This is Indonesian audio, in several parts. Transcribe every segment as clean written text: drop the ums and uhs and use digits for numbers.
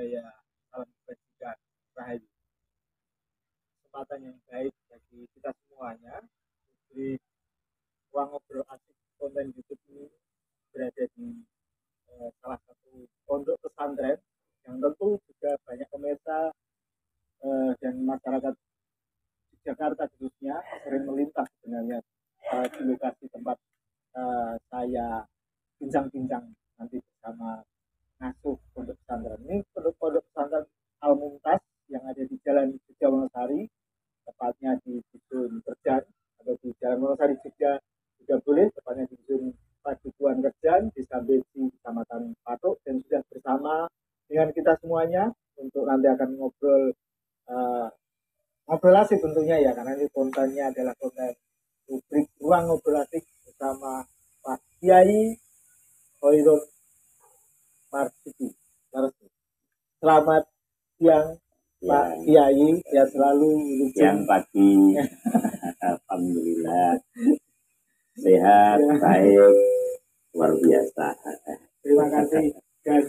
budaya, salam kebajikan, rahayu. Kesempatan yang baik bagi kita semuanya. Di ruang ngobrol asik konten YouTube ini berada di salah satu pondok pesantren yang tentu juga banyak pemirsa dan masyarakat di Jakarta khususnya sering melintas sebenarnya di lokasi tempat saya bincang-bincang nanti bersama ngasuh pondok pesantren. Ini pondok pesantren Al Mumtaz yang ada di Jalan Jogja Wonosari, tepatnya di Dusun Kerjan atau di Jalan Wonosari juga boleh, tepatnya di Dusun Padukuhan Kerjan, di Sambesi, Kecamatan Patok, dan sudah bersama dengan kita semuanya untuk nanti akan ngobrol asik tentunya ya, karena ini kontennya adalah konten rubrik ruang ngobrol asik bersama Pak Kiai Khairul Marzuki. Selamat siang Pak Kiai, ya selalu siang pagi. Alhamdulillah sehat, baik, luar biasa. Terima kasih. Dan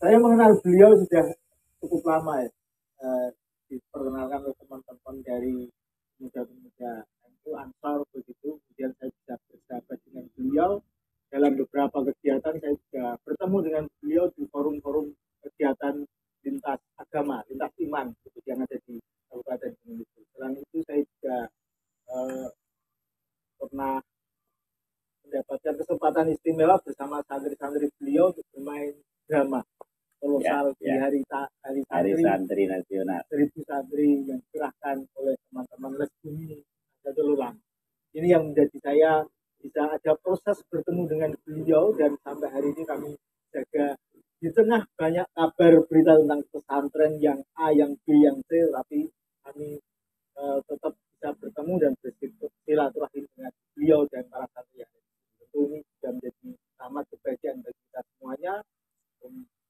saya mengenal beliau sudah cukup lama ya. Diperkenalkan oleh teman-teman dari muda-muda itu Ansar begitu. Kemudian saya bisa bersahabat dengan beliau dalam beberapa kegiatan. Saya juga bertemu dengan beliau di forum-forum kegiatan lintas agama, lintas iman gitu, yang ada di Kabupaten Gunung Kidul. Selain itu saya juga pernah mendapatkan kesempatan istimewa bersama santri-santri beliau untuk bermain drama kolosal di hari santri nasional 1000 santri yang dikerahkan oleh teman-teman Les Bumi Jatilulang. Ini yang menjadi saya bisa ada proses bertemu dengan beliau, dan sampai hari ini kami jaga di tengah banyak kabar berita tentang pesantren yang A, yang B, yang C, tapi kami tetap bisa bertemu dan bersilaturahim dengan beliau dan para santri yang tentu ini sudah menjadi amat kebahagiaan bagi kita semuanya,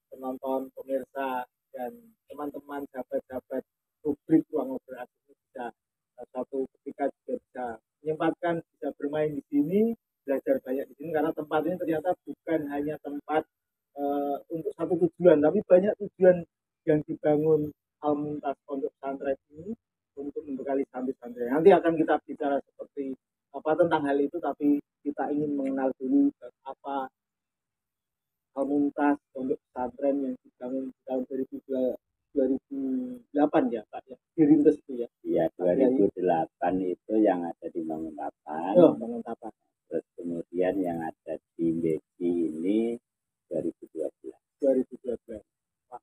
penonton, pemirsa, dan teman-teman, sahabat-sahabat rubrik ruang ngobrol asik ini bisa suatu ketika juga bisa menyempatkan bisa bermain di sini, belajar banyak di sini, karena tempat ini ternyata bukan hanya tempat untuk satu tujuan, tapi banyak tujuan yang dibangun Al Mumtaz Pondok Pesantren ini untuk membekali santri-santri. Nanti akan kita bicara seperti apa tentang hal itu, tapi kita ingin mengenal dulu apa Al Mumtaz Pondok Pesantren yang dibangun tahun 2008 ya Pak, ya dirintis itu ya. Iya, 2008 itu yang ada di Manguntapan. Manguntapan. Terus kemudian yang ada di Mbeki ini 2012. Pak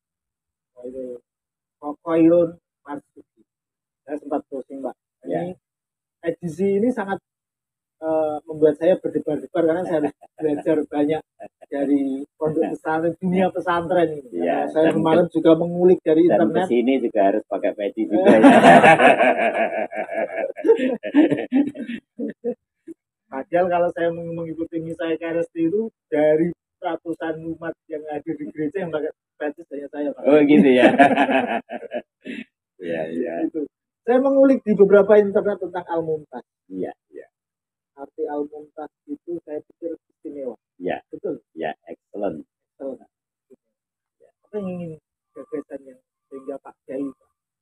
Khairul Marzuki. Saya sempat browsing Pak. Ini edisi ini sangat membuat saya berdebar-debar, karena saya harus belajar banyak dari pondok pesantren, dunia pesantren ini. Ya, saya kemarin juga mengulik dari dan internet. Dan kesini juga harus pakai peci juga ya. Padahal kalau saya mengikuti misa Ekaristi itu dari ratusan umat yang hadir di gereja yang pakai peci hanya saya Pak. Oh gitu ya. Iya. Itu. Saya mengulik di beberapa internet tentang Al Mumtaz. Iya. Arti Al Mumtaz itu saya pikir istimewa. Iya. Betul. Ya, excellent. Ya. Apa yang ingin gagasan yang sehingga Pak Kiai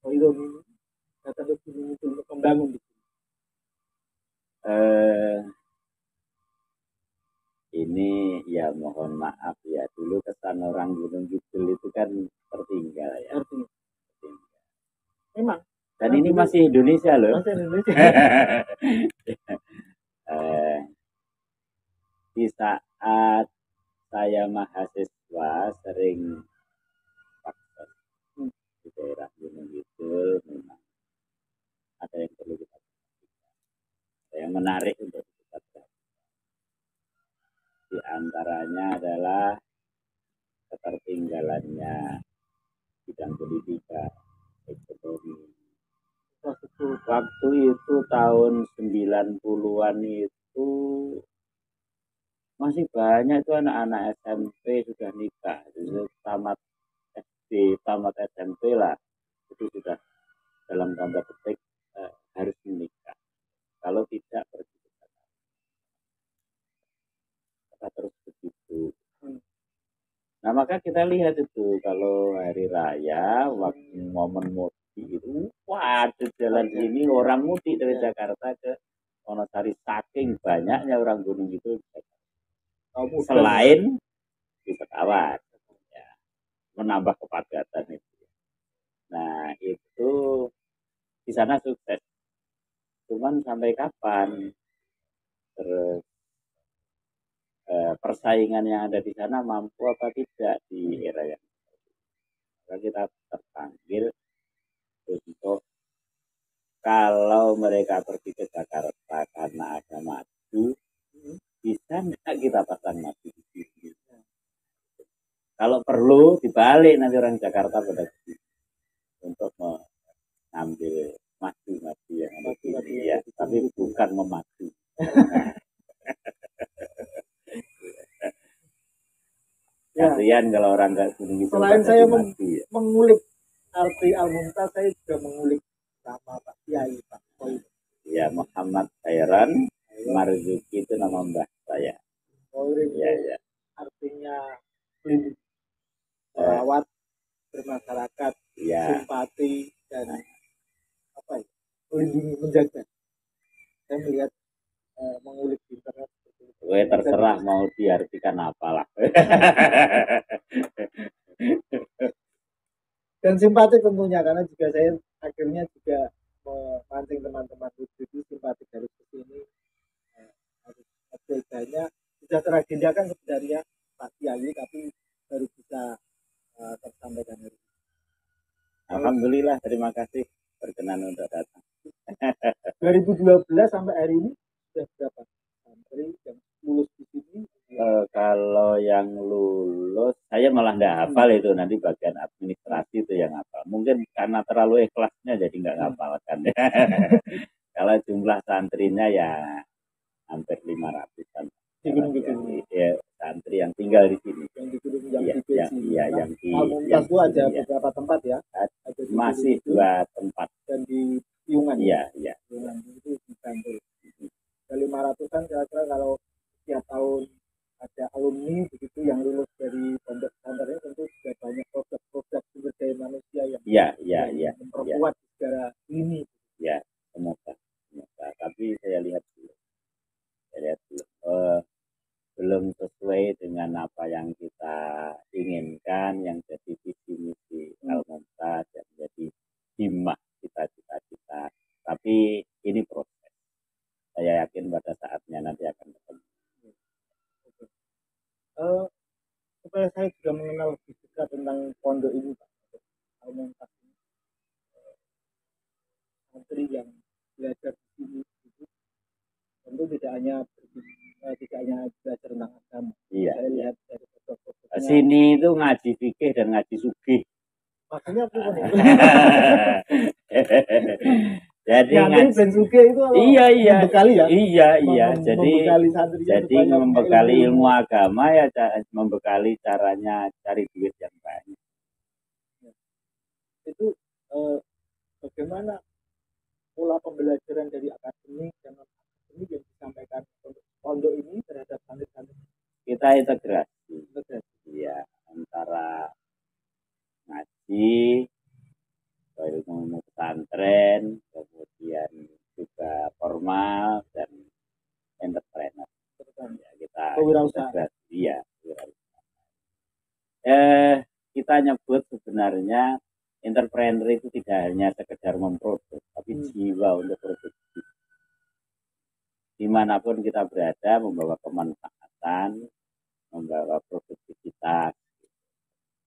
Khairul ini datang ke Gunung Kidul untuk membangun di sini? Ini ya mohon maaf ya, dulu kesan orang Gunung Kidul itu kan tertinggal ya. Memang. Dan ini masih Indonesia loh. Masih Indonesia. Di saat saya mahasiswa sering praktek di daerah Gunung Kidul, memang ada yang perlu kita perhatikan, ada yang menarik untuk kita perhatikan. Di antaranya adalah ketertinggalannya bidang pendidikan, ekonomi. Waktu itu tahun 90-an itu masih banyak itu anak-anak SMP sudah nikah. Jadi tamat SD, tamat SMP lah, itu sudah dalam tanda petik harus menikah. Kalau tidak pergi ke sana. Kita terus begitu. Nah, maka kita lihat itu kalau hari raya, waktu momen mudik itu, waduh jalan ini orang mudik dari Jakarta ke Wonosari saking banyaknya orang gunung itu. Selain di pesawat, ya, menambah kepadatan itu. Nah, itu di sana sukses. Cuman sampai kapan? Terus persaingan yang ada di sana mampu apa tidak di era yang maka kita terpanggil untuk kalau mereka pergi ke Jakarta karena ada maju, bisa nggak kita pasang maju di sini? Kalau perlu dibalik nanti orang Jakarta pada sini untuk mengambil maju yang ada di sini, ya, tapi bukan memaju. Kasihan kalau orang nggak sini. Selain saya mengulik arti Al-Mumtaz, saya juga mengulik nama Pak Kiai, Pak Koi. Ya, Muhammad Khairan Marzuki itu nama mbah saya. Ya, ya. Artinya pelindung, merawat, bermasyarakat, ya, simpati, dan apa ya, melindungi, menjaga. Saya melihat mengulik di internet. Terserah mau diartikan apalah. Dan simpati tentunya, karena juga saya akhirnya juga memancing teman-teman itu simpati dari sini. Harus bedanya sudah teragendakan sebenarnya Pak Kiai, tapi baru bisa tersampaikan hari ini. Alhamdulillah, terima kasih berkenan untuk datang. 2012 sampai hari ini sudah berapa santri yang lulus di sini? Kalau yang lulus, saya malah nggak hafal itu, nanti bagian administrasi itu yang hafal. Mungkin karena terlalu ikhlasnya jadi nggak ngapalkan. Kalau jumlah santrinya ya hampir 500-an. Ya, santri yang tinggal di sini. Yang di gunung yang di Al-Mumtaz itu ada beberapa tempat ya. Ada masih 2 tempat. Dan di Piungan. Iya, iya. Piungan itu di Bantul. Dari 500-an kira-kira kalau setiap tahun ada alumni begitu yang lulus dari pondok pesantren, tentu sudah banyak produk-produk sumber daya manusia yang memperkuat secara ini. Ya, semoga. Tapi saya lihat dulu. Belum sesuai dengan apa yang kita inginkan, yang jadi visi misi Al-Mumtaz, yang jadi himmah kita cita-cita. Tapi ini proses. Saya yakin pada saatnya nanti akan ketemu. Supaya saya juga mengenal lebih dekat tentang pondok ini, Pak. Al-Mumtaz ini, santri yang belajar di sini itu tentu tidak hanya belajar tentang agama. Iya. Saya lihat dari foto-fotonya. Sini itu ngaji fikih dan ngaji sugih. Maksudnya apa nih? Jadi ngaji sugih itu membekali ya. Iya. Jadi membekali ilmu agama ya, membekali caranya cari duit yang banyak. Itu bagaimana pola pembelajaran dari akademik dan non akademik yang disampaikan untuk pondok ini terhadap santri-santri? Kita integrasi. Ya, antara ngaji, ilmu pesantren, kemudian juga formal dan entrepreneur. Ya, kita kewirausahaan. Iya, kita nyebut sebenarnya entrepreneur itu tidak hanya sekedar memproduksi, tapi jiwa untuk produksi. Dimanapun kita berada, membawa kemanfaatan, membawa produktivitas,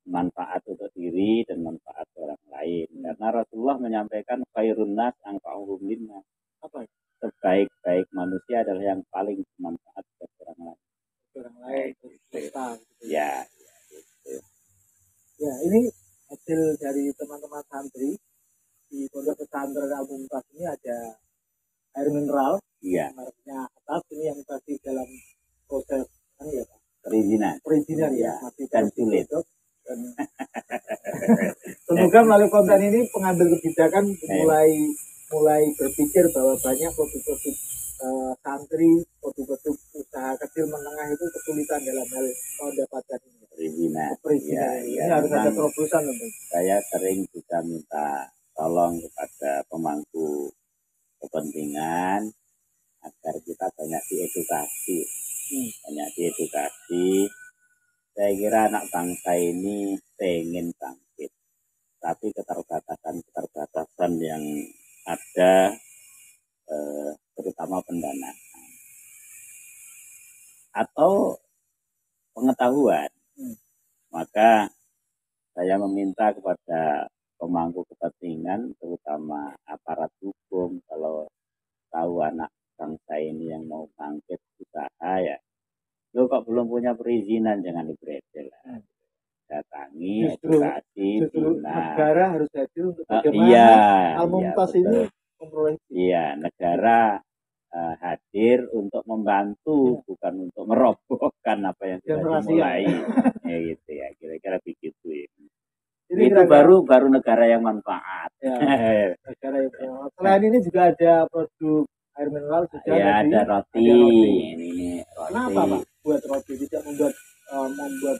manfaat untuk diri dan manfaat orang lain. Karena Rasulullah menyampaikan khairun nas anfa'uhum linnas. Apa? Sebaik-baik manusia adalah yang paling bermanfaat bagi orang lain. Orang lain, ya, gitu. Ya, ini hasil dari teman-teman santri di pondok pesantren Al-Mumtaz ini ada air mineral. Iya. Mereknya atas ini yang masih dalam proses ya Pak. Perizinan ya. Masih dan sulit. Semoga melalui konten ini pengambil kebijakan mulai berpikir bahwa banyak produk-produk santri, produk-produk usaha kecil menengah itu kesulitan dalam hal mendapatkan ini. perizinan. Ini harus ada terobosan tentu. Saya sering juga minta tolong kepada pemangku kepentingan agar kita banyak diedukasi. Banyak diedukasi. Saya kira anak bangsa ini pengen bangkit. Tapi keterbatasan yang ada terutama pendanaan atau pengetahuan. Maka saya meminta kepada pemangku kepentingan terutama aparat hukum, kalau tahu anak bangsa ini yang mau bangkit usaha ya, lo kok belum punya perizinan jangan dibredel. Datangi, edukasi, negara harus hadir untuk bagaimana Al-Mumtaz ini memperoleh. Iya, negara hadir untuk membantu, bukan untuk merobohkan apa yang sudah dimulai. Ya gitu ya, kira-kira begitu ya. Jadi itu baru negara yang manfaat. Ya, negara yang manfaat. Selain ini juga ada produk air mineral juga. Ya, ada roti. Ini roti. Kenapa Pak buat roti, tidak membuat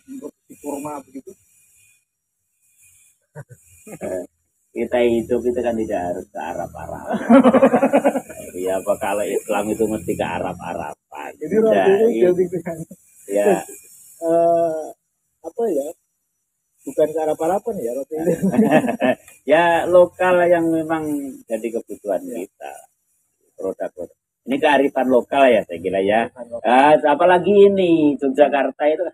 produksi kurma begitu? Kita hidup itu kan tidak harus ke Arab-Arab. Ya, apa kalau Islam itu mesti ke Arab-Araban. Jadi roti itu ya. Apa ya? Bukan ke Arab-Araban ya roti itu. Ya lokal yang memang jadi kebutuhan kita. Produk-produk. Ini kearifan lokal ya saya kira ya. Apalagi ini Yogyakarta itu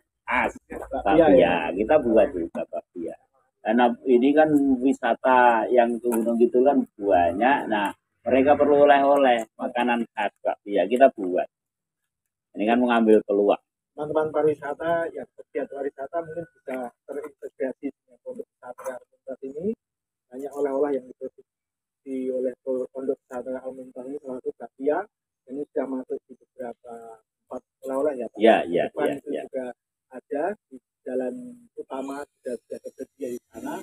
bakpia. Kita buat juga bakpia. Karena ini kan wisata yang gunung gitu kan banyak. Nah, mereka perlu oleh-oleh makanan khas bakpia. Kita buat. Ini kan mengambil peluang. Teman-teman pariwisata yang pegiat pariwisata mungkin bisa terintegrasi dengan pondok pesantren Al-Mumtaz ini. Banyak oleh-oleh yang diproduksi oleh pondok pesantren Al-Mumtaz ini, salah satu bakpia. Ini sudah masuk di beberapa tempat oleh-oleh ya Pak. Iya. Itu juga ada di jalan utama sudah tersedia di sana.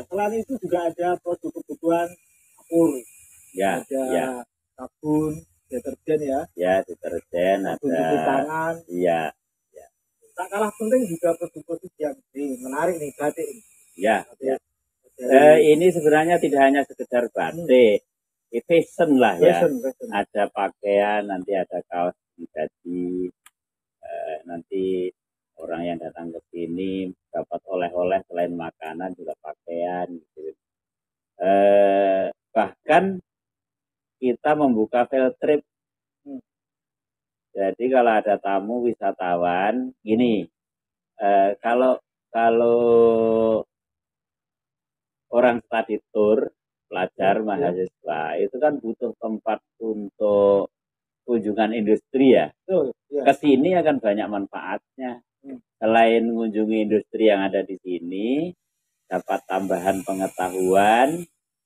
Selain itu juga ada produk kebutuhan dapur. Ada sabun, deterjen ya. Ya, deterjen ada. Cuci tangan. Iya. Tak kalah penting juga produk-produk yang menarik nih, batik ini. Ya. Ini sebenarnya tidak hanya sekedar batik. Fashion lah ya. Fashion. Ada pakaian, nanti ada kaos jadi nanti orang yang datang ke sini dapat oleh-oleh selain makanan juga pakaian gitu. Bahkan kita membuka field trip. Jadi kalau ada tamu wisatawan gini, kalau orang study tour, pelajar mahasiswa itu kan butuh tempat untuk kunjungan industri ya. Kesini akan banyak manfaatnya. Selain mengunjungi industri yang ada di sini, dapat tambahan pengetahuan,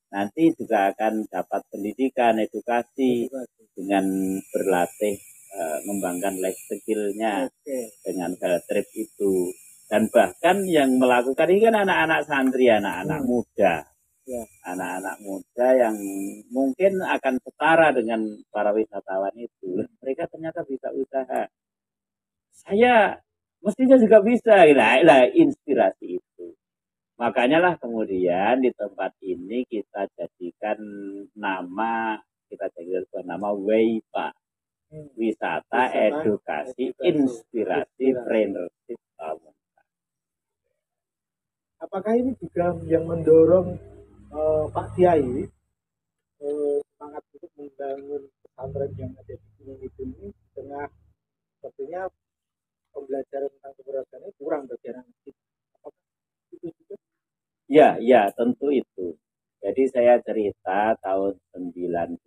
nanti juga akan dapat pendidikan, edukasi dengan berlatih, mengembangkan life skill-nya dengan field trip itu. Dan bahkan yang melakukan ini kan anak-anak santri, anak-anak muda. Anak-anak muda yang mungkin akan setara dengan para wisatawan itu. Mereka ternyata bisa usaha. Saya mestinya juga bisa. Lah inspirasi itu. Makanya lah kemudian di tempat ini kita jadikan nama WIPA. Wisata, edukasi, inspirasi, trainership. Apakah ini juga yang mendorong Pak Kiai semangat untuk membangun pesantren yang ada di Gunung Kidul ini, di tengah sepertinya pembelajaran tentang keberagaman ini kurang bagi anak kita? Apakah itu juga? Ya, tentu itu. Jadi saya cerita tahun 98,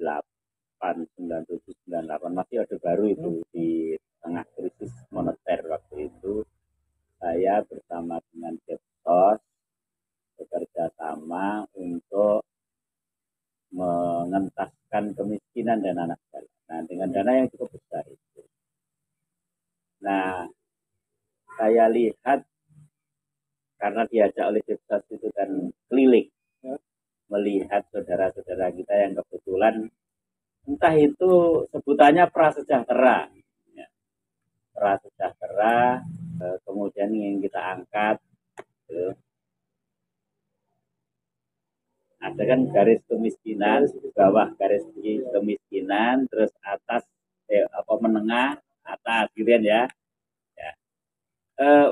97, 98 masih Orde Baru itu di tengah krisis moneter waktu itu. Saya bersama dengan Depsos bekerja sama untuk mengentaskan kemiskinan dan anak jalan. Nah, dengan dana yang cukup besar itu. Nah, saya lihat karena diajak oleh Depsos itu kan keliling melihat saudara-saudara kita yang kebetulan entah itu sebutannya prasejahtera, prasejahtera, kemudian ingin kita angkat. Gitu. Ada kan garis kemiskinan, bawah garis kemiskinan, terus atas menengah, atas gitu kan ya.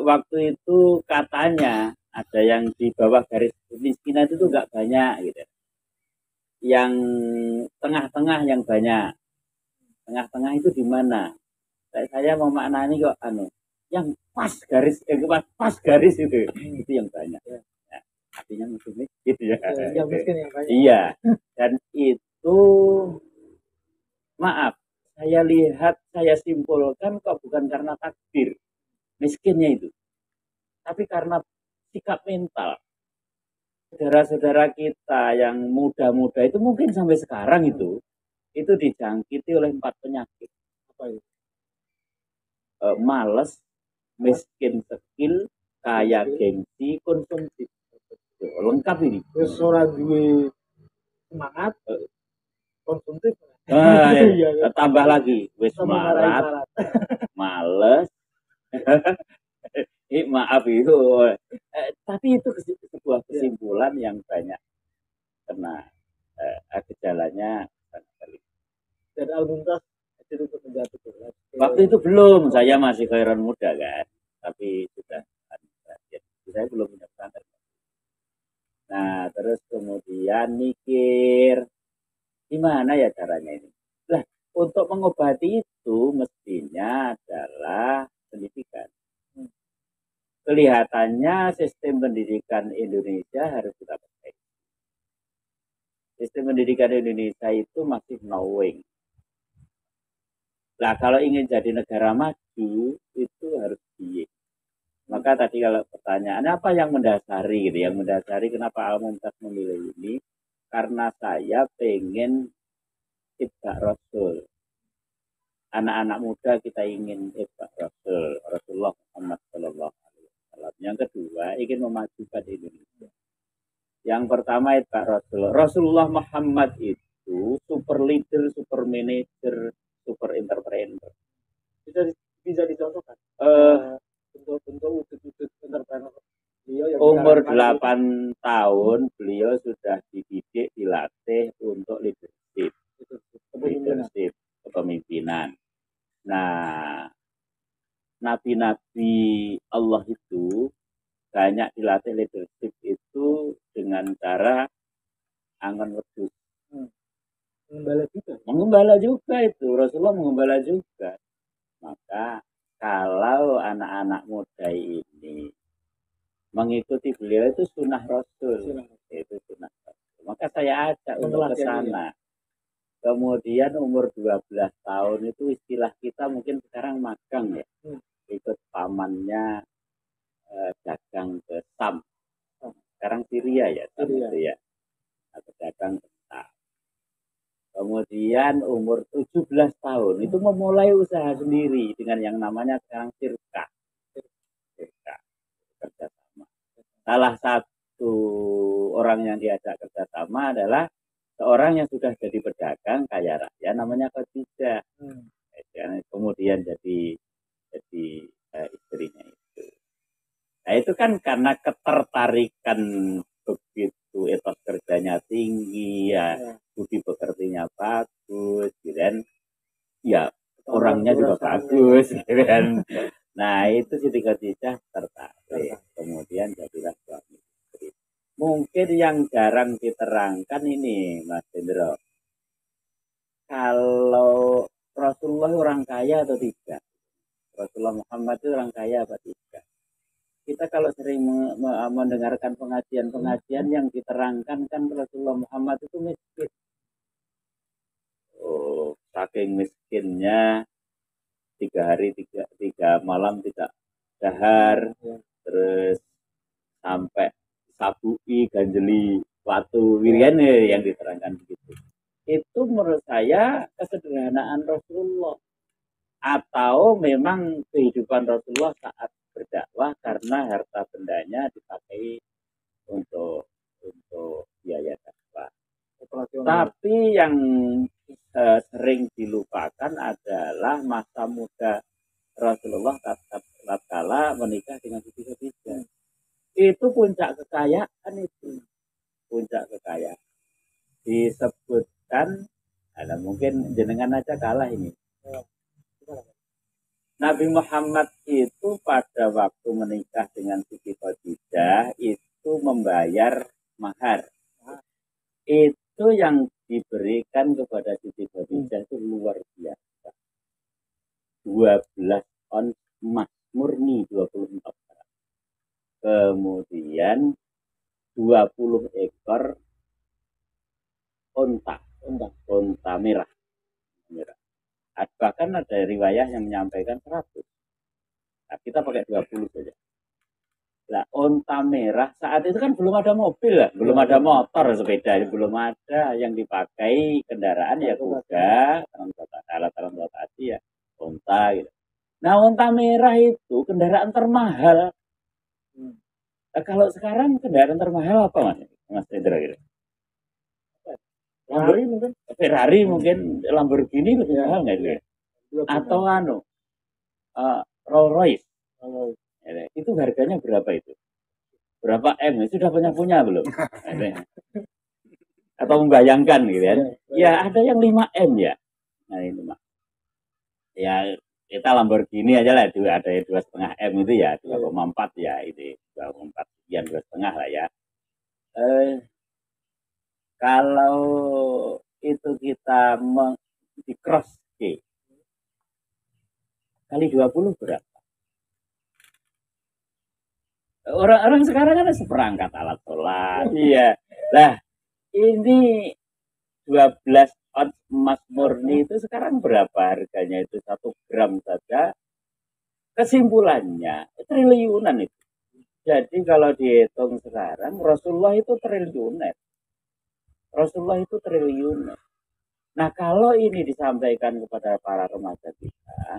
Waktu itu katanya ada yang di bawah garis kemiskinan itu nggak banyak gitu. Yang tengah-tengah yang banyak. Tengah-tengah itu di mana? Saya mau maknani kok yang pas garis itu yang banyak. Nah, artinya miskin gitu ya. Yang miskin yang banyak. Iya. Dan itu maaf, saya lihat, saya simpulkan kok bukan karena takdir miskinnya itu, tapi karena sikap mental saudara-saudara kita yang muda-muda itu mungkin sampai sekarang itu dijangkiti oleh 4 penyakit. Apa itu? Males, miskin skill, kaya gengsi, konsumsi. Lengkap ini. Terus orang duwe semangat, konsumtif. Tambah lagi, wis melarat, males. Maaf itu, tapi itu sebuah kesimpulan yang banyak kena gejalanya. Dan Al-Mumtaz itu menjadi waktu itu belum, saya masih khairan muda kan, tapi sudah saya belum punya pesantren. Nah terus kemudian mikir gimana ya caranya ini. Lah untuk mengobati itu mestinya adalah pendidikan. Kelihatannya sistem pendidikan Indonesia harus kita perbaiki. Sistem pendidikan Indonesia itu masih knowing. Nah kalau ingin jadi negara maju itu harus being. Maka tadi kalau pertanyaan apa yang mendasari gitu, yang mendasari kenapa Al-Mumtaz memilih ini, karena saya pengen itba Rasul. Anak-anak muda kita ingin itba Rasul, Rasulullah Muhammad Sallallahu Alaihi Wasallam. Yang kedua ingin memajukan Indonesia. Yang pertama itba Rasul. Rasulullah Muhammad itu super leader, super manager, super entrepreneur. Bisa dicontohkan bentuk-bentuk wujud-wujud entrepreneur. Umur 8 tahun beliau sudah dididik, dilatih untuk leadership, kepemimpinan. Nah, nabi-nabi Allah itu banyak dilatih leadership itu dengan cara angon wedhus. Mengembala juga itu. Rasulullah mengembala juga. Maka kalau anak-anak muda ini mengikuti beliau itu sunnah Rasul. Itu sunnah Rasul. Maka saya ajak untuk ke sana. Kemudian umur 12 tahun itu istilah kita mungkin sekarang magang ya. Ikut pamannya dagang ke Sam. Sekarang Syria ya. Syria. Atau dagang ke Sam. Kemudian umur 17 tahun itu memulai usaha sendiri dengan yang namanya sekarang Sirka. Kerjasama. Salah satu orang yang diajak kerjasama adalah seorang yang sudah jadi pedagang kaya raya namanya Khadijah. Kemudian jadi istrinya itu. Nah itu kan karena ketertarikan begitu, etos kerjanya tinggi ya, budi pekertinya bagus, gitu kan? Ya orangnya juga bagus, gitu kan? Nah itu Siti Khadijah tertarik, kemudian jadilah suami istri. Mungkin yang jarang diterangkan ini, Mas Hendro, kalau Rasulullah orang kaya atau tidak? Rasulullah Muhammad itu orang kaya atau tidak? Kita kalau sering mendengarkan pengajian-pengajian yang diterangkan kan Rasulullah Muhammad itu miskin. Oh, saking miskinnya 3 hari 3 malam tidak dahar, terus sampai sabui ganjeli watu wirian yang diterangkan begitu. Itu menurut saya kesederhanaan Rasulullah. Atau memang kehidupan Rasulullah saat berdakwah karena harta bendanya dipakai untuk biaya dakwah. Tapi yang sering dilupakan adalah masa muda Rasulullah tatkala menikah dengan Siti Khadijah. Itu puncak kekayaan itu. Puncak kekayaan. Disebutkan, ada mungkin jenengan aja kalah ini. Nabi Muhammad itu pada waktu menikah dengan Siti Khadijah itu membayar mahar. Itu yang diberikan kepada Siti Khadijah itu luar biasa. 12 ons emas murni 24 karat. Kemudian 20 ekor unta merah. Bahkan ada riwayah yang menyampaikan 100. Nah, kita pakai 20 saja. Nah, unta merah saat itu kan belum ada mobil, belum ada motor, sepeda, belum ada yang dipakai kendaraan ya kuda, alat transportasi ya unta gitu. Nah, unta merah itu kendaraan termahal. Nah, kalau sekarang kendaraan termahal apa Mas Hendra gitu? Ferrari mungkin, Lamborghini lebih mahal nggak gitu? Atau Rolls Royce. Itu harganya berapa itu? Berapa M? Sudah punya belum? Atau membayangkan gitu kan? Ya ada yang 5 M ya. Nah ini Mak. Ya kita Lamborghini aja lah, ada 2,5 M itu ya, 2,4 ya, itu 2,4 sekian 2,5 lah ya. Kalau itu kita di cross G kali 20 berapa? Orang-orang sekarang ada seperangkat alat sholat. Iya. Nah, ini 12 ons emas murni itu sekarang berapa harganya? Itu 1 gram saja. Kesimpulannya triliunan itu. Jadi kalau dihitung sekarang Rasulullah itu triliuner. Nah kalau ini disampaikan kepada para remaja kita,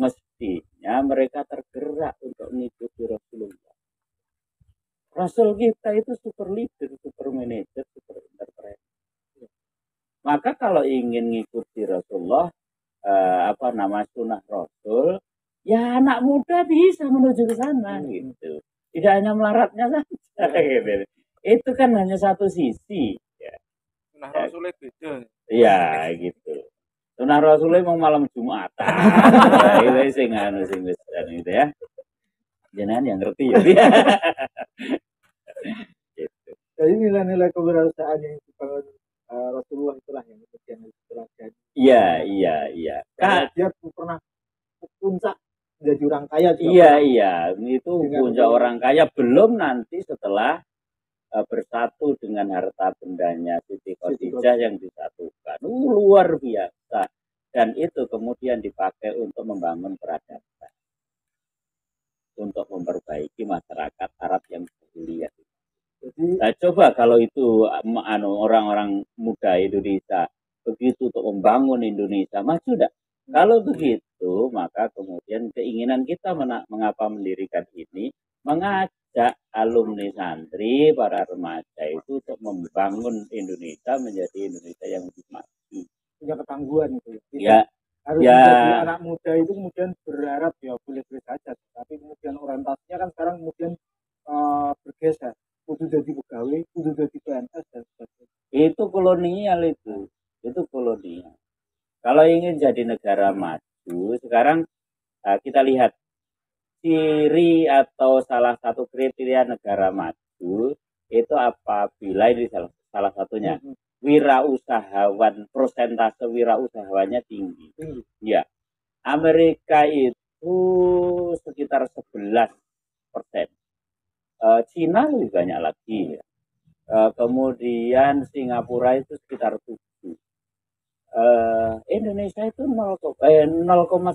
mestinya mereka tergerak untuk mengikuti Rasulullah. Rasul kita itu super leader, super manager, super entrepreneur. Maka kalau ingin mengikuti Rasulullah, sunnah Rasul, ya anak muda bisa menuju ke sana gitu. Tidak hanya melaratnya saja. Gitu. Itu kan hanya satu sisi. Sunnah Rasulullah beda. Iya gitu. Sunnah Rasulullah mau malam Jumat. Itu sing gitu ya. Jangan yang ngerti ya. Gitu. Jadi nilai-nilai kewirausahaan yang dibangun Rasulullah itulah yang kemudian diterapkan. Iya. Dia pernah puncak menjadi orang kaya juga. Iya. Itu puncak orang kaya, belum nanti setelah bersatu dengan harta bendanya Siti Khadijah yang disatukan. Luar biasa. Dan itu kemudian dipakai untuk membangun peradaban. Untuk memperbaiki masyarakat Arab yang jahiliyah. Nah, coba kalau itu orang-orang muda Indonesia begitu untuk membangun Indonesia, maju enggak? Kalau begitu, maka kemudian keinginan kita mengapa mendirikan ini, mengajak alumni santri, para remaja itu untuk membangun Indonesia menjadi Indonesia yang lebih maju. Punya ketangguhan itu. Ya. Harus menjadi anak muda itu kemudian berharap ya boleh-boleh saja, tapi kemudian orientasinya kan sekarang kemudian bergeser, kudu jadi pegawai, kudu jadi PNS dan sebagainya. Itu kolonial itu kolonial. Kalau ingin jadi negara maju, sekarang kita lihat ciri atau salah satu kriteria negara maju itu apabila ini salah satunya wirausahawan, persentase wirausahawannya tinggi. Ya, Amerika itu sekitar 11%. Cina lebih banyak lagi. Kemudian Singapura itu sekitar 7%. Indonesia itu 0,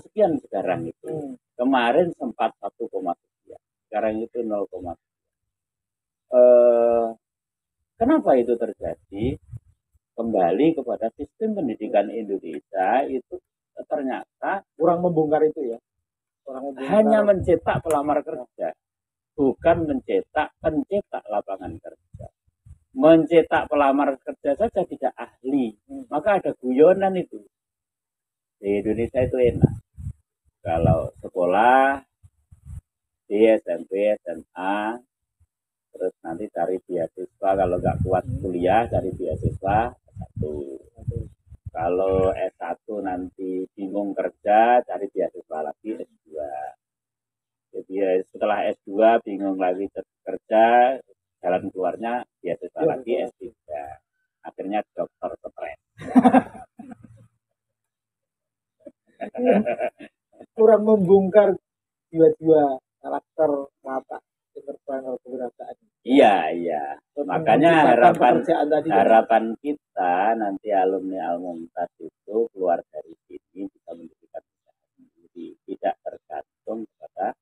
sekian sekarang itu. Kemarin sempat 1, sekian. Sekarang itu 0, kenapa itu terjadi? Kembali kepada sistem pendidikan Indonesia itu ternyata kurang membongkar itu ya. Hanya mencetak pelamar kerja, bukan mencetak pencetak lapangan kerja. Mencetak pelamar kerja saja tidak ahli, maka ada guyonan itu. Di Indonesia itu enak. Kalau sekolah di SMP, SMA, terus nanti cari beasiswa, kalau nggak kuat kuliah cari beasiswa S1. Kalau S1 nanti bingung kerja, cari beasiswa lagi S2. Jadi setelah S2 bingung lagi kerja, jalan keluarnya beasiswa lagi S3. Akhirnya dokter stres. Kurang membongkar jiwa-jiwa karakter mata entrepreneur kewirausahaan. Iya. Makanya tadi harapan kita nanti alumni Almumtaz itu keluar dari sini bisa mendirikan usaha sendiri, tidak tergantung kepada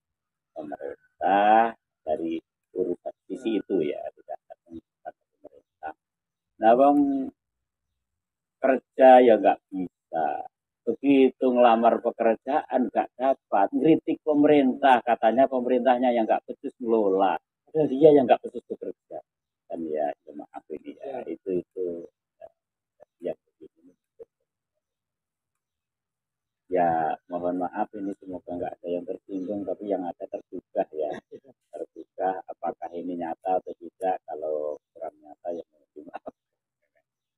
pemerintah dari urusan sisi itu ya, tidak tergantung kepada pemerintah. Nah, bang kerja ya nggak bisa. Begitu ngelamar pekerjaan nggak dapat, ngeritik pemerintah, katanya pemerintahnya yang nggak becus ngelola, padahal dia yang nggak becus bekerja. Kan ya maaf ini ya, itu ya begini. Ya mohon maaf ini semoga nggak ada yang tersinggung, tapi yang ada tergugah ya, tergugah apakah ini nyata atau tidak. Kalau kurang nyata ya mohon maaf.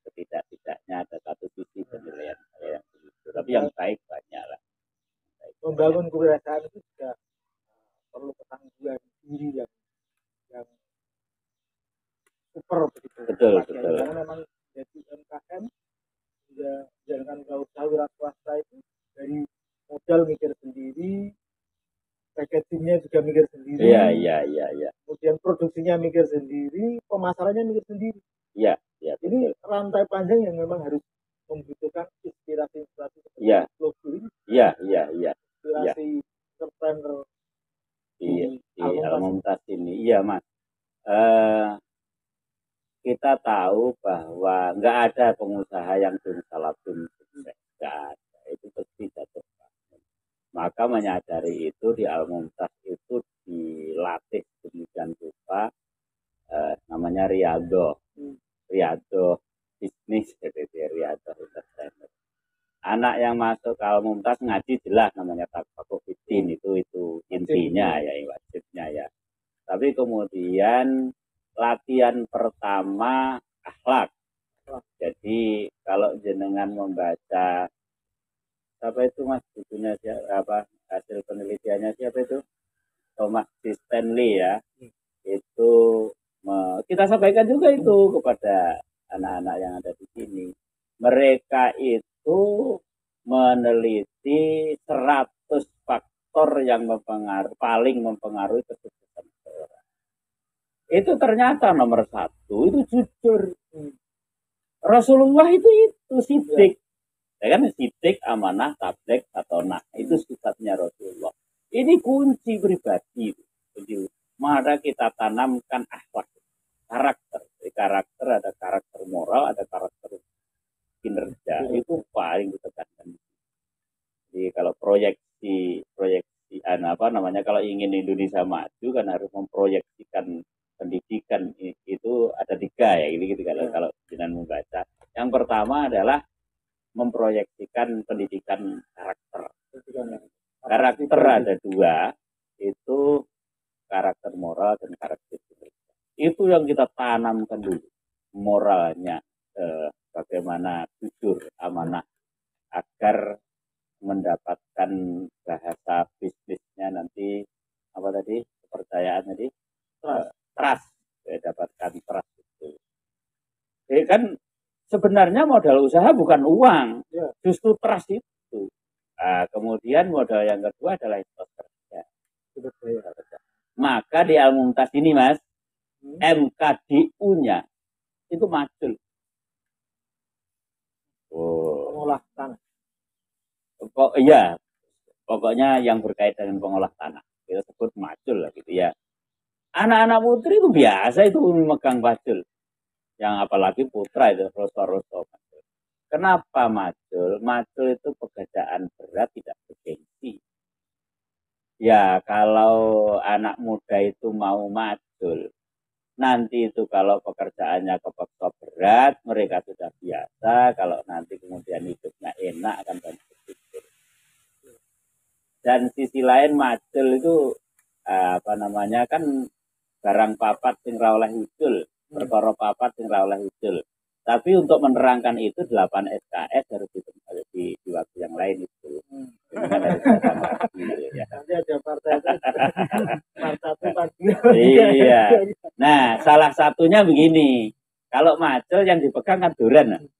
Setidak-tidaknya ada satu sisi penilaian saya yang begitu, tapi yang baik banyak lah. Membangun kewirausahaan itu juga perlu ketangguhan diri yang super begitu. Betul. Karena memang jadi UMKM jangan usaha wira swasta itu dari modal mikir sendiri, packagingnya juga mikir sendiri. Iya. Kemudian produksinya mikir sendiri, pemasarannya mikir sendiri. Iya. Ini rantai panjang yang memang harus membutuhkan inspirasi seperti logo ini. Iya. Inspirasi entrepreneur di Almumtaz ini. Iya, Mas. Kita tahu bahwa nggak ada pengusaha yang salabun sukses. Nggak ada. Itu pasti jatuh. Maka menyadari itu di Almumtaz itu dilatih demikian rupa, namanya Riyadhah bisnis, jadi Riyadhah entrepreneur. Anak yang masuk ke Almumtaz ngaji jelas namanya Taqwa Fiddin, itu intinya ya, wajibnya ya. Tapi kemudian latihan pertama akhlak. Jadi kalau jenengan membaca apa itu Mas bukunya siapa, hasil penelitiannya siapa itu, Thomas C. Stanley ya, itu kita sampaikan juga itu kepada anak-anak yang ada di sini. Mereka itu meneliti 100 faktor yang paling mempengaruhi kesuksesan seseorang. Itu ternyata nomor 1 itu jujur. Rasulullah itu sidik. Ya kan, sidik, amanah, tabligh, satonah. Itu sifatnya Rasulullah. Ini kunci pribadi. Maka kita tanamkan akhlak, karakter. Di karakter ada karakter moral, ada karakter kinerja. Itu paling ditekankan. Jadi kalau proyeksi kalau ingin Indonesia maju kan harus memproyeksikan pendidikan itu ada 3 ya, gitu kalau dengan membaca. Yang pertama adalah memproyeksikan pendidikan karakter. Karakter ada 2, itu karakter moral dan karakter kinerja. Itu yang kita tanamkan dulu, moralnya, bagaimana jujur, amanah, agar mendapatkan bahasa bisnisnya nanti apa tadi, kepercayaan tadi, trust, dapatkan trust itu. Jadi kan sebenarnya modal usaha bukan uang, justru trust itu. Nah, kemudian modal yang kedua adalah etos kerja. Maka di Almumtaz ini Mas, MKDU-nya itu majul. Pengolah tanah. Pokoknya yang berkaitan dengan pengolah tanah. Kita sebut majul lah gitu ya. Anak-anak putri itu biasa itu memegang majul. Yang apalagi putra itu rosto-rosto. Kenapa majul? Majul itu pekerjaan berat, tidak bergengsi. Ya kalau anak muda itu mau majul, nanti itu kalau pekerjaannya kepeksa berat, mereka sudah biasa. Kalau nanti kemudian hidupnya enak akan banyak berpikir. Dan sisi lain majul itu apa namanya kan barang papat sing ra oleh ucul, perkara papat sing ra oleh ucul. Tapi untuk menerangkan itu 8 SKS harus di waktu yang lain itu. Dengan harus datang lagi, ya. Nanti ada partai itu. Partai partai. Iya. Nah, salah satunya begini. Kalau macul yang dipegang kan duran.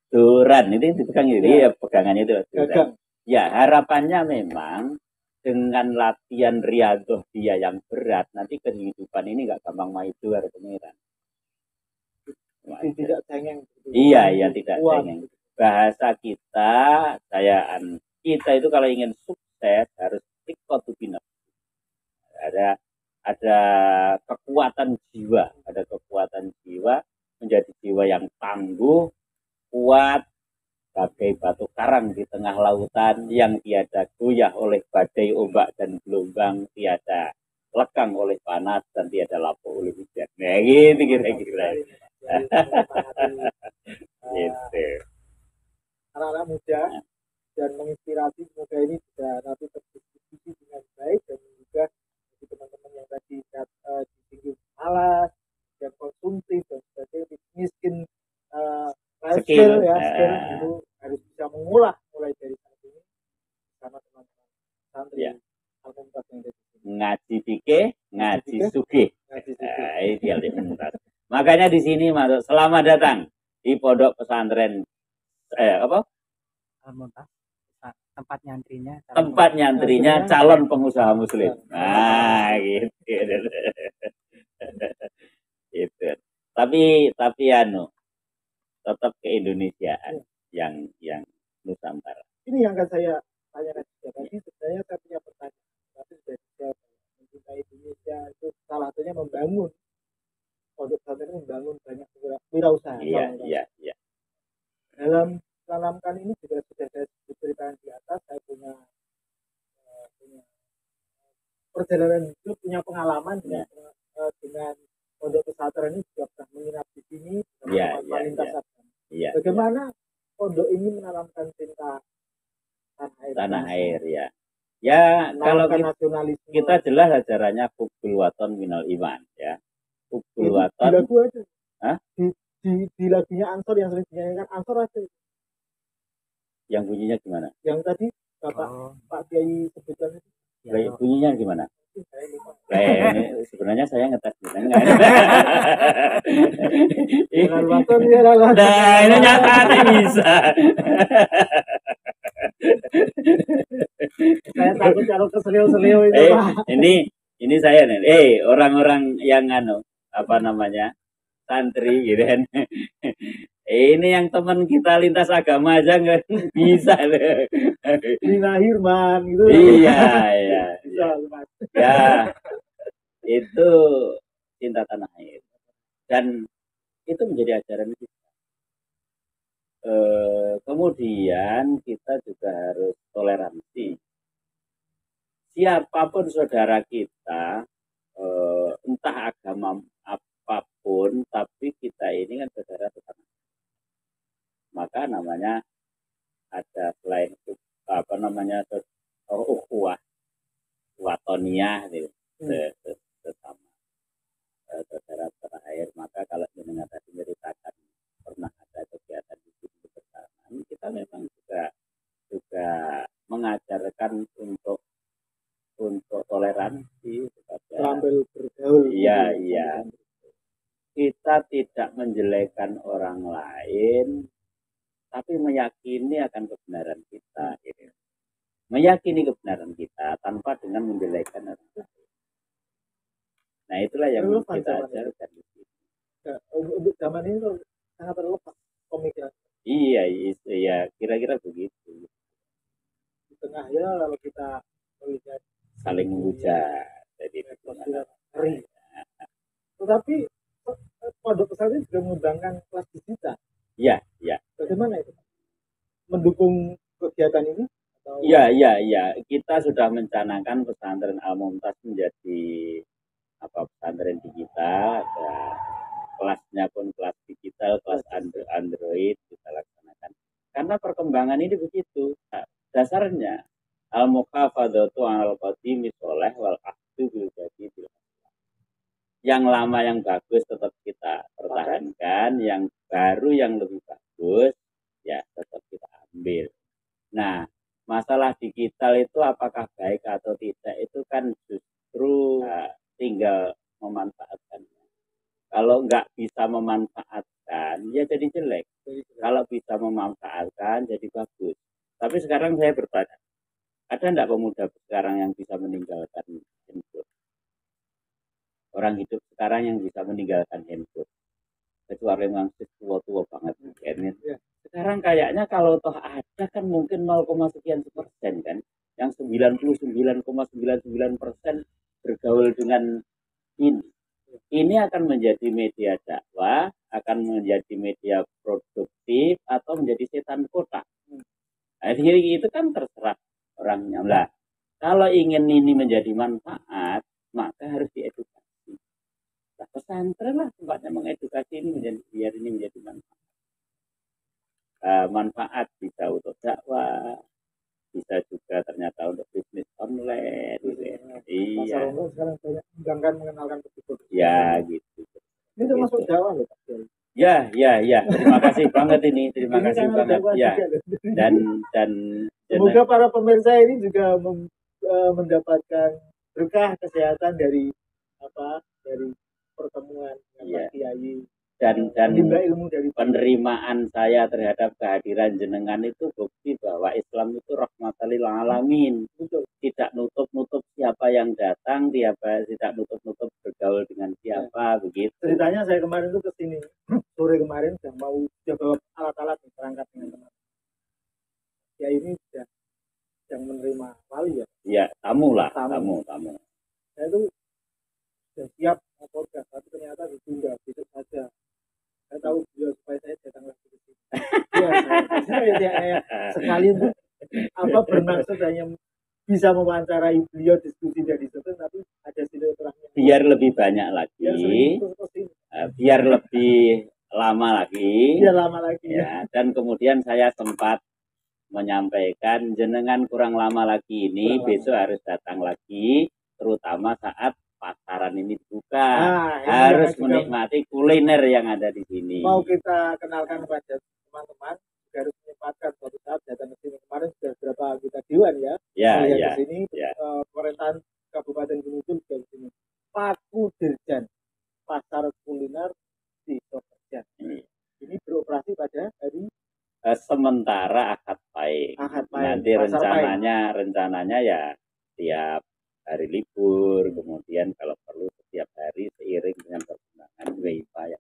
Duran ini dipegang ini ya pegangannya itu duran. Ya, harapannya memang dengan latihan riadoh dia yang berat, nanti kehidupan ini nggak gampang maju harus pengiran. Tidak cengeng. Iya, tidak cengeng. Bahasa kita, kita itu kalau ingin sukses harus tikot bina. Ada kekuatan jiwa, menjadi jiwa yang tangguh, kuat, bagai batu karang di tengah lautan yang tiada goyah oleh badai, ombak dan gelombang, tiada lekang oleh panas dan tiada lapuk oleh hujan. Nah, gitu kira-kira. Gitu. Anak-anak muda dan menginspirasi, semoga ini bisa nanti terdiskusi dengan baik dan juga bagi teman-teman yang tadi disinggung malas dan konsumtif dan sebagainya, miskin skill ya, skill itu harus bisa mengolah mulai dari saat ini sama teman-teman santri ya. Al-Mumtaz yang ada di sini. Ngaji fikih, ngaji sugih. Ideal dimentas. Makanya di sini masuk selamat datang di pondok pesantren Al-Mumtaz, tempat nyantrinya calon pengusaha muslim. Nah, gitu. Gitu. Tapi tetap keindonesiaan yang Nusantara. Ini yang akan saya tanyakan juga. Tadi sebenarnya saya punya pertanyaan, tapi sudah dijawab. Mencintai Indonesia itu salah satunya membangun pondok pesantren, membangun banyak wirausaha. Iya. Dalam tanamkan ini juga sudah saya ceritakan di atas, saya punya perjalanan hidup, punya pengalaman dengan pondok pesantren ini, juga pernah menginap di sini bersama lintas agama. Bagaimana pondok ini menanamkan cinta tanah air ya. Ya, kalau kita jelas ajarannya hubul waton minal iman ya. Hubul waton. Di lagu aja. Hah? Di lagunya Ansor yang sering dinyanyikan Ansor aja. Yang bunyinya gimana? Yang tadi Pak Kiai sebutkan itu. Ya. Bunyinya gimana? Ini sebenarnya saya ngetes dengan. Nah, ini nyatanya bisa. Saya takut kalau keselio-selio itu. Ini saya nih. Orang-orang yang santri gitu kan. Ini yang teman kita lintas agama aja nggak bisa. Lina Hirman gitu. Iya. Ya, itu cinta tanah air. Dan itu menjadi ajaran kita. Kemudian kita juga harus toleransi. Siapapun saudara kita, entah agama apapun, tapi kita ini kan saudara tetangga. Maka namanya ada selain ukhuwah watoniyah gitu, sesama saudara tanah air. Maka kalau mendengar tadi ceritakan pernah ada kegiatan di sini bersama, kita memang juga mengajarkan untuk toleransi, sambil bergaul. Iya. Kita tidak menjelekkan orang lain, tapi meyakini akan kebenaran kita. Gitu. Meyakini kebenaran kita tanpa dengan menjelekkan orang lain. Nah, itulah yang kita ajarkan di sini. Untuk zaman ini sangat terlepas pemikiran. Iya, kira-kira begitu. Di tengah ya, kalau kita melihat saling menghujat, jadi ngeri. Tetapi pondok pesantren juga mengembangkan kelas digital. Iya. Bagaimana itu? Mendukung kegiatan ini? Iya. Kita sudah mencanangkan pesantren Al-Mumtaz menjadi pesantren digital. Kelasnya pun kelas digital, kelas Android kita laksanakan. Karena perkembangan ini begitu. Dasarnya al-muhafadzatu 'alal qadimi sholeh wal Yang lama yang bagus tetap kita pertahankan, yang baru yang lebih bagus ya tetap kita ambil. Nah, masalah digital itu apakah baik atau tidak itu kan justru tinggal memanfaatkannya. Kalau nggak bisa memanfaatkan, ya jadi jelek. Kalau bisa memanfaatkan, jadi bagus. Tapi sekarang saya bertanya, ada enggak pemuda sekarang yang bisa meninggalkan handphone? Orang hidup sekarang yang bisa meninggalkan handphone. Kecuali memang tua-tua banget. Ya. Sekarang kayaknya kalau toh ada kan mungkin 0, sekian persen kan. Yang 99,99% bergaul dengan ini. Ini akan menjadi media dakwah, akan menjadi media produktif, atau menjadi setan kota. Jadi itu kan terserah orangnya. Lah, kalau ingin ini menjadi manfaat, maka harus diedukasi. Nah, pesantren lah tempatnya mengedukasi ini menjadi biar ini menjadi manfaat. Manfaat bisa untuk dakwah, bisa juga ternyata untuk bisnis online. Iya. Sekarang banyak mengenalkan produk. Ya, gitu. Ini termasuk dakwah loh, Pak. Ya. Terima kasih banget ini. Terima kasih banget. Ya. Dan semoga para pemirsa ini juga mendapatkan berkah kesehatan dari pertemuan dengan Pak Kiai. Dan ilmu dari penerimaan saya terhadap kehadiran jenengan itu bukti bahwa Islam itu rahmatan lil alamin. Tidak nutup-nutup siapa yang datang, tidak nutup-nutup bergaul dengan siapa, begitu. Ceritanya saya kemarin itu ke sini, sore kemarin sudah bawa alat-alat perangkat dengan teman. Ya ini sudah yang menerima wali ya. Iya, tamu. Saya itu sudah siap podcast, tapi ternyata ditunda besok saja. Saya tahu beliau supaya saya datang lagi ke sini. saya sekali bermaksud hanya bisa mewawancarai beliau, diskusi dari situ, tapi ada silaturahmi. Biar lebih banyak lagi, biar lebih lama lagi. Ya. Dan kemudian saya sempat menyampaikan jenengan kurang lama lagi ini, besok harus datang lagi, terutama saat pasaran ini dibuka. Harus menikmati kuliner yang ada di sini. Mau kita kenalkan kepada teman-teman, harus menyempatkan suatu saat datang ke sini. Kemarin sudah berapa kita dewan ya. Ke sini, pemerintahan Kabupaten Gunung Kidul juga di sini. Paku Dirjan, pasar kuliner di Sokerjan. Ini beroperasi pada hari sementara Ahad Pahing. Nanti rencananya ya tiap hari libur, kemudian kalau perlu setiap hari seiring dengan perkembangan WIPA ya.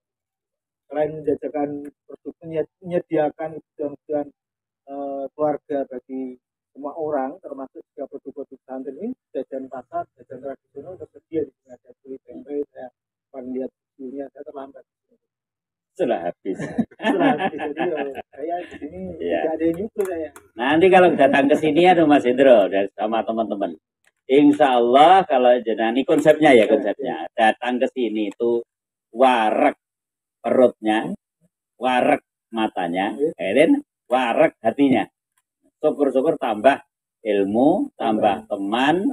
Selain menjajakan produk, menyediakan kebutuhan keluarga bagi semua orang, termasuk juga produk-produk santri ini, jajan pasar, jajan tradisional tersedia di sini. Ada kulit tempe, saya lihat videonya, saya terlambat. Sudah habis. Jadi saya di sini tidak ada yang nyusul saya. Nanti kalau datang ke sini ya Mas Hendro dan sama teman-teman. Insya Allah kalau ini konsepnya datang ke sini itu warak perutnya, warak matanya, warak hatinya. Syukur-syukur tambah ilmu, tambah teman,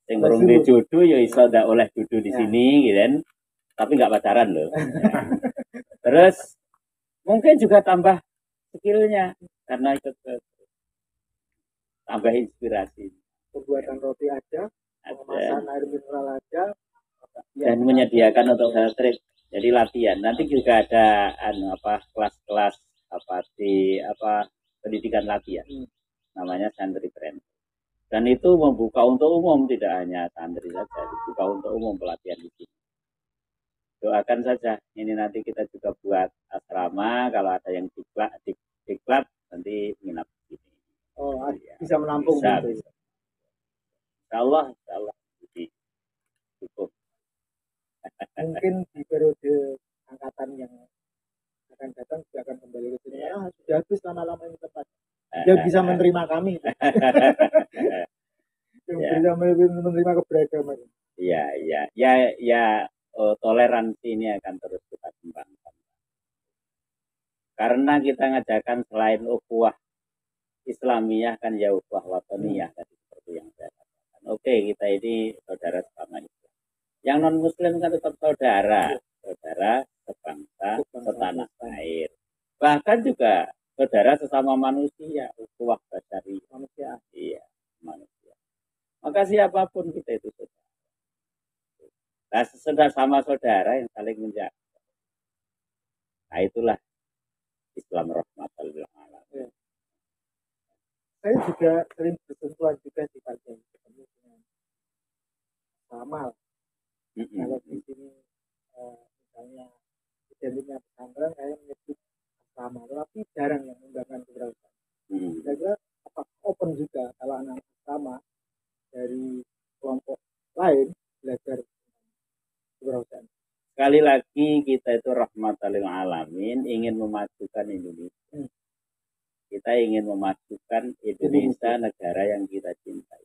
sing urung di jodoh ya iso ndak oleh jodoh di sini gitu. Tapi nggak pacaran loh. Terus mungkin juga tambah skillnya karena ikut tambah inspirasi. Pembuatan roti aja, pengemasan air mineral aja, dan menyediakan untuk trip. Jadi latihan. Nanti juga ada kelas-kelas pendidikan latihan. Namanya santri training. Dan itu membuka untuk umum, tidak hanya santri saja, dibuka untuk umum pelatihan di sini. Doakan saja. Ini nanti kita juga buat asrama, kalau ada yang diklat nanti nginap di sini. Oh, bisa menampung bisa. Insya Allah cukup. Mungkin di periode angkatan yang akan datang juga akan kembali ke sini. Sudah habis lama-lama ini tempat. Dia bisa menerima kami. Bisa menerima keberagaman. Ya, toleransi ini akan terus kita kembangkan. Karena kita ngajarkan selain ukhuwah Islamiyah kan ya ukhuwah wataniyah tadi seperti yang saya katakan. Oke, kita ini saudara sama Islam. Yang non muslim kan tetap saudara, saudara sebangsa, setanah air. Bahkan juga saudara sesama manusia, ukhuwah basyari, manusia, iya, manusia. Maka siapapun kita itu saudara. Nah, sudah sama saudara yang saling menjaga. Nah, itulah Islam rahmatan lil alamin. Saya juga sering bersentuhan juga di bagian ketemu dengan sama. Kalau di sini misalnya identiknya pesantren, saya menyebut sama, tapi jarang yang menggunakan keberagaman. Saya kira apakah open juga kalau anak sama dari kelompok lain belajar keberagaman. Sekali lagi kita itu rahmatan lil alamin, ingin memajukan Indonesia. Kita ingin memajukan Indonesia, negara yang kita cintai.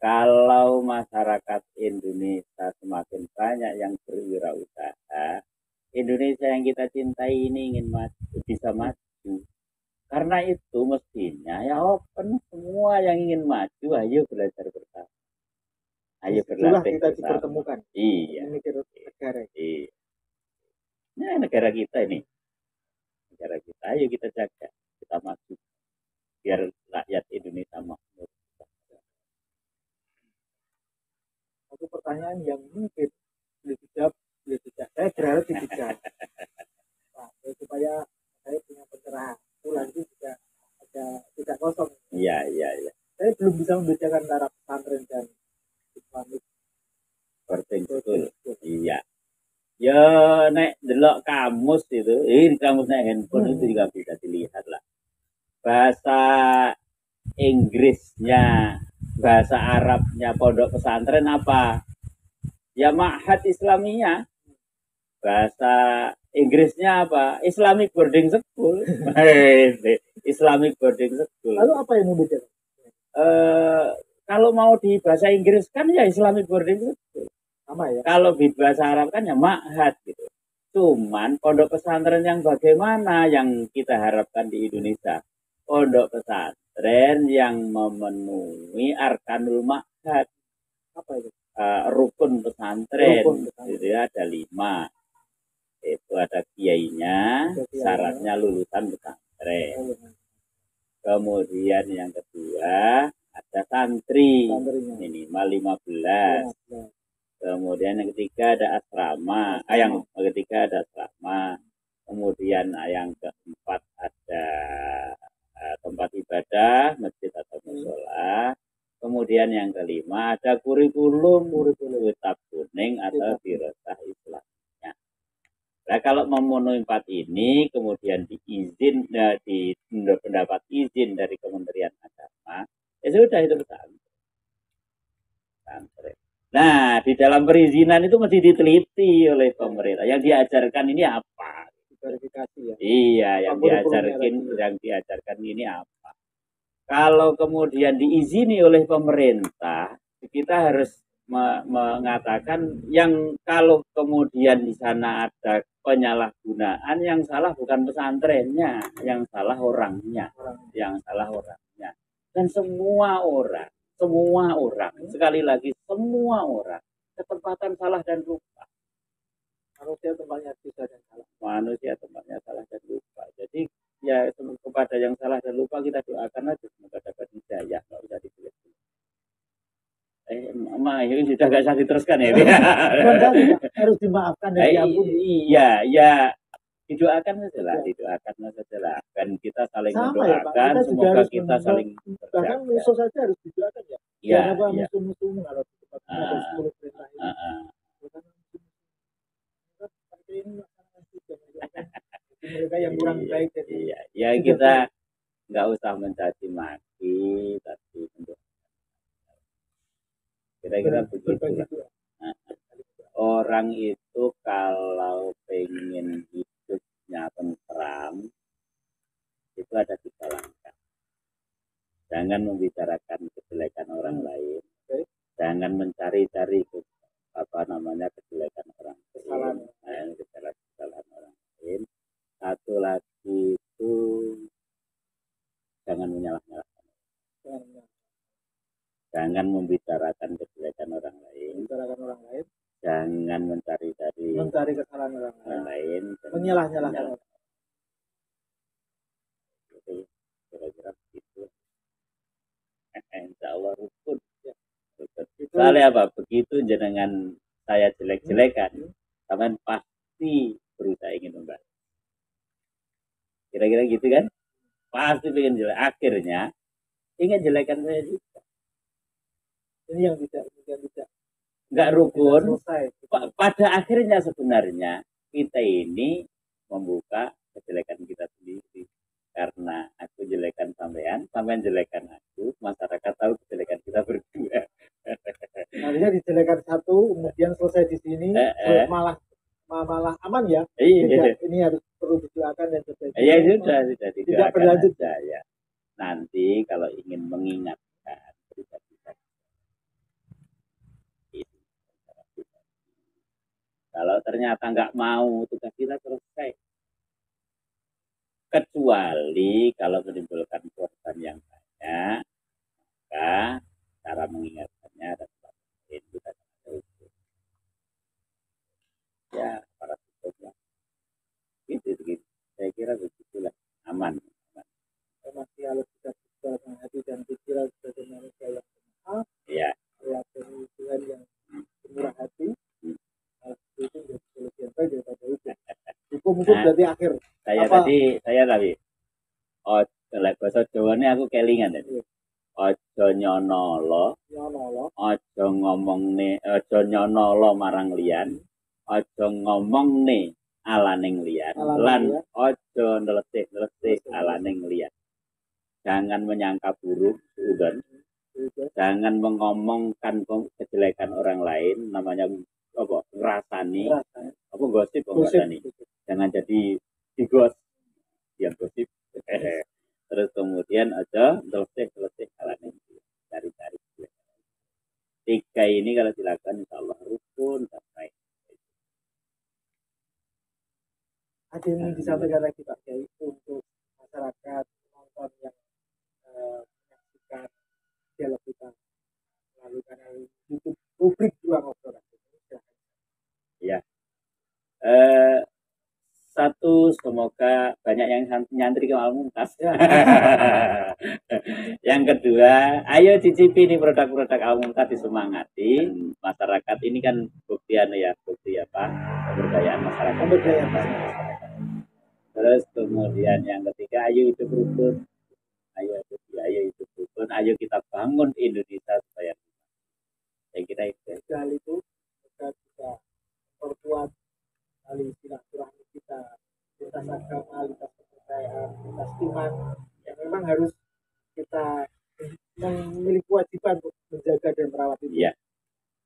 Kalau masyarakat Indonesia semakin banyak yang berwirausaha, Indonesia yang kita cintai ini ingin maju, bisa maju. Karena itu mestinya ya open, semua yang ingin maju, ayo belajar bersama. Ayo berlatih kita bersama. dipertemukan. Iya. Ini negara. Iya. Nah, negara kita ini. Negara kita, ayo kita jaga, kita maju. Biar rakyat Indonesia makmur. Satu pertanyaan yang mungkin boleh dijawab, boleh tidak. Saya berharap dijawab. Nah, supaya saya punya pencerahan. Itu nanti juga ada tidak kosong. Iya. Saya belum bisa membedakan antara pesantren dan Islamic boarding school. Iya. Ya nek delok kamus itu, kamus nek handphone itu juga bisa dilihat lah. Bahasa Inggrisnya, bahasa Arabnya pondok pesantren apa? Ya Ma'had Islamiyah. Bahasa Inggrisnya apa? Islamic boarding school. Islamic boarding school. Lalu apa yang membedakan? Kalau mau di bahasa Inggris kan ya Islamic boarding school. Sama ya. Kalau di bahasa Arab kan ya Ma'had gitu. Cuman pondok pesantren yang bagaimana yang kita harapkan di Indonesia? Pondok pesantren yang memenuhi arkanul ma'had. Apa itu? Rukun pesantren. Itu ada 5. Itu ada kiainya, syaratnya lulusan pesantren. Kemudian yang kedua ada santri, minimal 15. Kemudian yang ketiga ada asrama, yang ketiga ada asrama. Kemudian yang keempat ada tempat ibadah, masjid atau mushola. Kemudian yang kelima ada kurikulum kitab kuning atau dirasah Islamnya. Nah, kalau memenuhi 4 ini, kemudian diizin, pendapat izin dari Kementerian Agama, ya sudah itu pesantren. Nah, di dalam perizinan itu mesti diteliti oleh pemerintah. Yang diajarkan ini apa? Verifikasi ya. Iya, yang diajarkan ini apa? Kalau kemudian diizini oleh pemerintah, kita harus mengatakan yang kalau kemudian di sana ada penyalahgunaan, yang salah bukan pesantrennya, yang salah orangnya, Dan semua orang, sekali lagi semua orang, ketempatan salah dan lupa. Manusia tempatnya bisa dan salah. Manusia tempatnya salah dan lupa. Jadi ya kepada yang salah dan lupa kita doakan aja semoga dapat hidayah, nggak usah ditulis. Ini sudah nggak usah diteruskan ya. Harus dimaafkan dan diampuni. Iya. Didoakan saja lah. Dan kita saling mendoakan, ya, semoga kita saling bahkan musuh saja harus didoakan ya. Iya. Musuh-musuh kalau di tempat ada 10 perintah ini. Mereka yang kurang baik. Ya kita nggak usah mencaci maki, tapi mendoakan. Kira-kira begitu. Orang itu kalau pengen hidupnya tentram, itu ada 3 langkah. Jangan membicarakan kejelekan orang lain. Jangan mencari-cari kejelekan orang lain. Kesalahan orang lain. Satu lagi itu jangan menyalah-nyalahkan. Jangan membicarakan kejelekan orang lain. menyalah-nyalahkan orang. Itu kira-kira begitu. Insya Allah rukun. Ya. Itu Soalnya apa? Begitu jenengan saya jelek-jelekan, kalian pasti berusaha ingin membalas. Kira-kira gitu kan? Pasti pengen jelek. Akhirnya ingin jelekan saya juga. ini yang tidak Nggak rukun. selesai. Pada akhirnya sebenarnya kita ini membuka kejelekan kita sendiri. Karena aku jelekan sampean, sampean jelekan aku, masyarakat tahu kejelekan kita berdua. Artinya dijelekan satu, kemudian selesai di sini, malah aman ya. Iya. Tidak, ini harus perlu didoakan dan sebagainya. Ya sudah Tidak berlanjut. ya. Nanti kalau ingin mengingatkan pribadi itu. Kalau ternyata nggak mau, tugas kita selesai. Kecuali kalau menimbulkan korban yang banyak, maka cara mengingatkannya ada tempat lain, kita ada hukum. Ya, para hukum lah. Gitu. Saya kira begitulah, aman. Masih harus kita dengan hati dan pikiran sebagai manusia yang bermaaf, Ya, Allah Tuhan yang bermurah hati. Itu menjadi solusi yang baik daripada hukum berarti akhir. saya tadi lek basa Jawane aku kelingan tadi. Aja nyonolo, aja nyonolo marang liyan, aja ngomongne alaning liyan, lan aja ndelesih alaning liyan. Jangan menyangka buruk, suudon. Jangan mengomongkan kejelekan orang lain, namanya apa? Ngrasani. Apa gosip ngrasani. Jangan jadi digos yang gosip. Terus kemudian aja selesai alaning cari-cari. 3 ini kalau dilakukan insya Allah rukun sampai. Ada yang disampaikan lagi Pak Kiai untuk masyarakat penonton yang menyaksikan dialog kita melalui kanal YouTube publik Ruang Obrolan. Ya. Satu, semoga banyak yang nyantri ke Al-Mumtaz. Ya. Yang kedua, ayo cicipi nih produk-produk Al-Mumtaz, disemangati. Masyarakat ini kan bukti apa? Pemberdayaan masyarakat. Terus kemudian yang ketiga, ayo hidup rukun. Ayo hidup rukun. Ayo kita bangun Indonesia supaya saya kira itu. Hal itu kita bisa memperkuat tali silaturahmi kita, lintas agama, lintas kepercayaan, lintas iman yang memang harus kita memiliki kewajiban untuk menjaga dan merawat itu. Ya.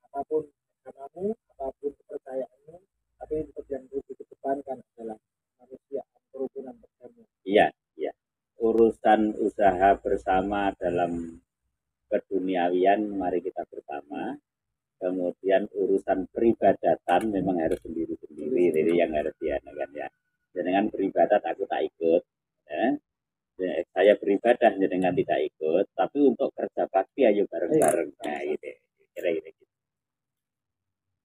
Apapun agamamu, apapun kepercayaanmu, tapi tetap yang perlu dikedepankan adalah manusia, kerukunan bersama. Iya. Urusan usaha bersama dalam keduniawian mari kita bersama. Kemudian urusan peribadatan memang harus sendiri-sendiri, jadi yang harus dianakan ya. Dengan beribadat aku tak ikut, ya. Saya beribadah dengan tidak ikut, tapi untuk kerja bakti ayo bareng-bareng. Nah, gitu. Kira-kira gitu.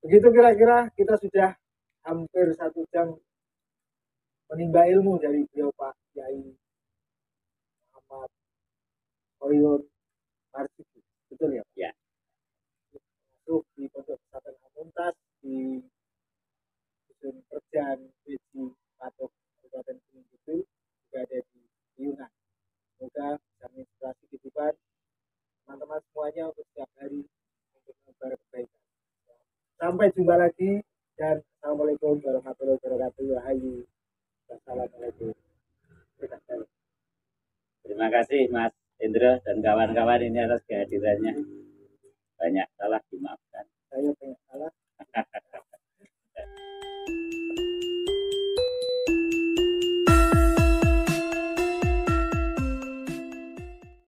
Begitu kira-kira kita sudah hampir 1 jam menimba ilmu dari beliau Pak Kiai Muhammad Hoirun Marsudi. Betul ya Pak? Ya. Di Pondok Pesantren Al-Mumtaz di Dusun Kerjaan Beji Patok Kabupaten Gunung Kidul, juga ada di Piungan. Semoga bisa menginspirasi kehidupan teman-teman semuanya untuk setiap hari untuk menebar kebaikan. Sampai jumpa lagi dan Assalamualaikum warahmatullahi wabarakatuh. Wahyu. Wassalamualaikum. Terima kasih Mas Indra dan kawan-kawan ini atas kehadirannya. Banyak salah dimaafkan. Saya